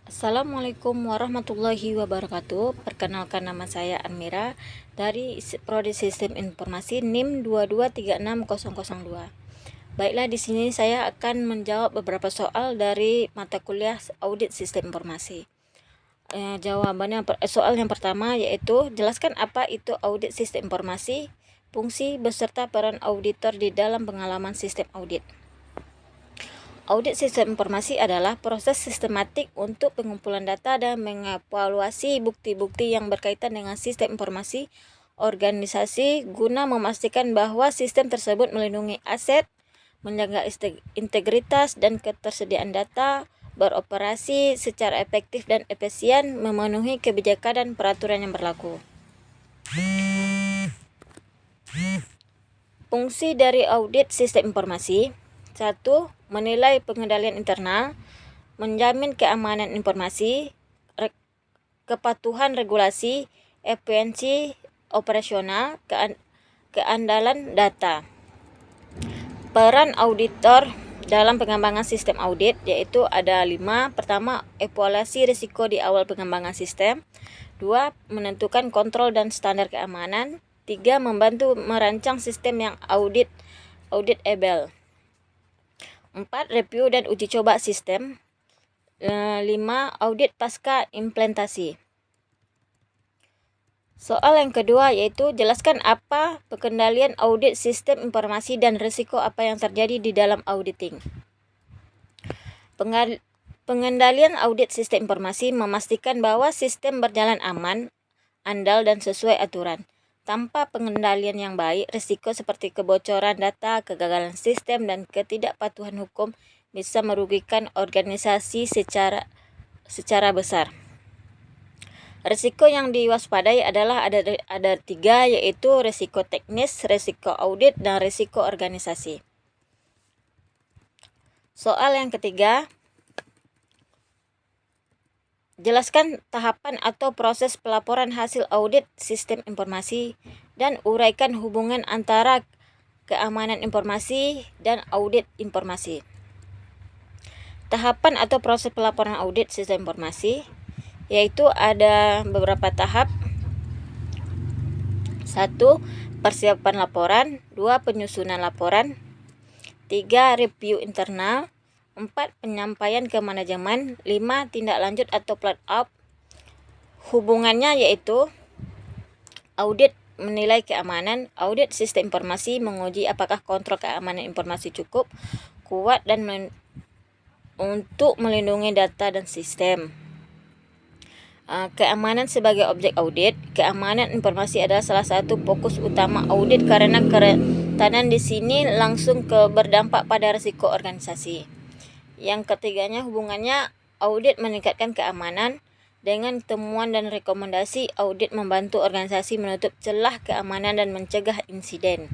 Assalamualaikum warahmatullahi wabarakatuh. Perkenalkan, nama saya Amira dari Prodi Sistem Informasi NIM 2236002. Baiklah, di sini saya akan menjawab beberapa soal dari mata kuliah Audit Sistem Informasi. Soal yang pertama yaitu jelaskan apa itu audit sistem informasi, fungsi beserta peran auditor di dalam pengalaman sistem audit. Audit sistem informasi adalah proses sistematik untuk pengumpulan data dan mengevaluasi bukti-bukti yang berkaitan dengan sistem informasi organisasi guna memastikan bahwa sistem tersebut melindungi aset, menjaga integritas dan ketersediaan data, beroperasi secara efektif dan efisien, memenuhi kebijakan dan peraturan yang berlaku. Fungsi dari audit sistem informasi: 1. Menilai pengendalian internal, menjamin keamanan informasi, kepatuhan regulasi, efisiensi operasional, keandalan data. Peran auditor dalam pengembangan sistem audit yaitu ada 5. Pertama, evaluasi risiko di awal pengembangan sistem. 2. Menentukan kontrol dan standar keamanan. 3. Membantu merancang sistem yang auditable. 4. Review dan uji coba sistem. 5. Audit pasca implementasi. Soal yang kedua yaitu jelaskan apa pengendalian audit sistem informasi dan risiko apa yang terjadi di dalam auditing. Pengendalian audit sistem informasi memastikan bahwa sistem berjalan aman, andal dan sesuai aturan. Tanpa pengendalian yang baik, risiko seperti kebocoran data, kegagalan sistem, dan ketidakpatuhan hukum bisa merugikan organisasi secara besar. Risiko yang diwaspadai adalah ada 3, yaitu risiko teknis, risiko audit, dan risiko organisasi. Soal yang ketiga, jelaskan tahapan atau proses pelaporan hasil audit sistem informasi dan uraikan hubungan antara keamanan informasi dan audit informasi. Tahapan atau proses pelaporan audit sistem informasi yaitu ada beberapa tahap. 1. Persiapan laporan. 2. Penyusunan laporan. 3. Review internal. 4. Penyampaian ke manajemen. 5. Tindak lanjut atau follow up. Hubungannya yaitu audit menilai keamanan, audit sistem informasi menguji apakah kontrol keamanan informasi cukup, kuat dan untuk melindungi data dan sistem. Keamanan sebagai objek audit. Keamanan informasi adalah salah satu fokus utama audit karena kerentanan di sini langsung berdampak pada risiko organisasi. Yang ketiganya, hubungannya audit meningkatkan keamanan. Dengan temuan dan rekomendasi, audit membantu organisasi menutup celah keamanan dan mencegah insiden.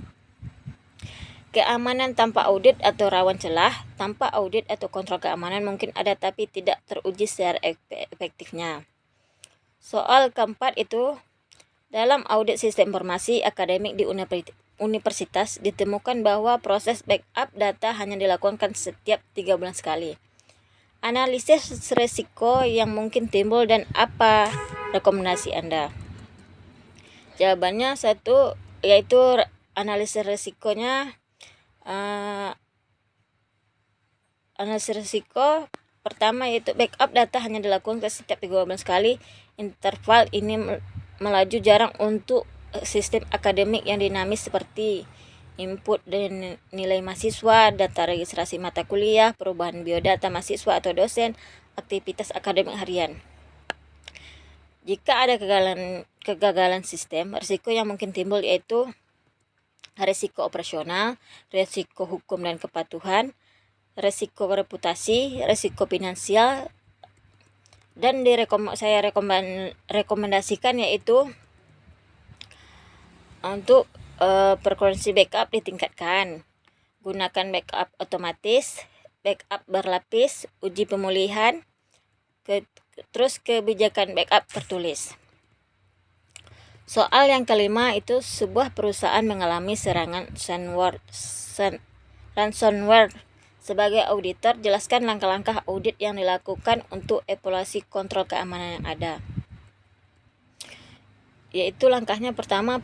Keamanan tanpa audit atau rawan celah. Tanpa audit atau kontrol keamanan mungkin ada tapi tidak teruji secara efektifnya. Soal keempat itu, dalam audit sistem informasi akademik di universitas ditemukan bahwa proses backup data hanya dilakukan setiap 3 bulan sekali. Analisis risiko yang mungkin timbul dan apa rekomendasi Anda? Jawabannya 1, yaitu analisis risikonya. Analisis risiko pertama yaitu backup data hanya dilakukan setiap 3 bulan sekali. Interval ini melaju jarang untuk sistem akademik yang dinamis seperti input dan nilai mahasiswa, data registrasi mata kuliah, perubahan biodata mahasiswa atau dosen, aktivitas akademik harian. Jika ada kegagalan sistem, risiko yang mungkin timbul yaitu risiko operasional, risiko hukum dan kepatuhan, risiko reputasi, risiko finansial, dan saya rekomendasikan yaitu untuk frekuensi backup ditingkatkan. Gunakan backup otomatis, backup berlapis, uji pemulihan, terus kebijakan backup tertulis. Soal yang kelima itu, sebuah perusahaan mengalami serangan ransomware Sebagai auditor, jelaskan langkah-langkah audit yang dilakukan untuk evaluasi kontrol keamanan yang ada. Yaitu langkahnya pertama,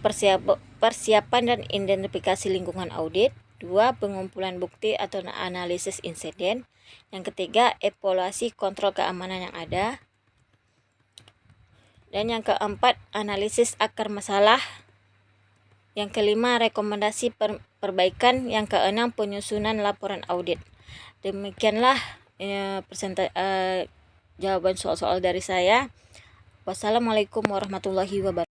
persiapan dan identifikasi lingkungan audit. 2. Pengumpulan bukti atau analisis insiden. Yang ketiga, evaluasi kontrol keamanan yang ada. Dan yang keempat, analisis akar masalah. Yang kelima, rekomendasi perbaikan. Yang keenam, penyusunan laporan audit. Demikianlah jawaban soal-soal dari saya. Wassalamualaikum warahmatullahi wabarakatuh.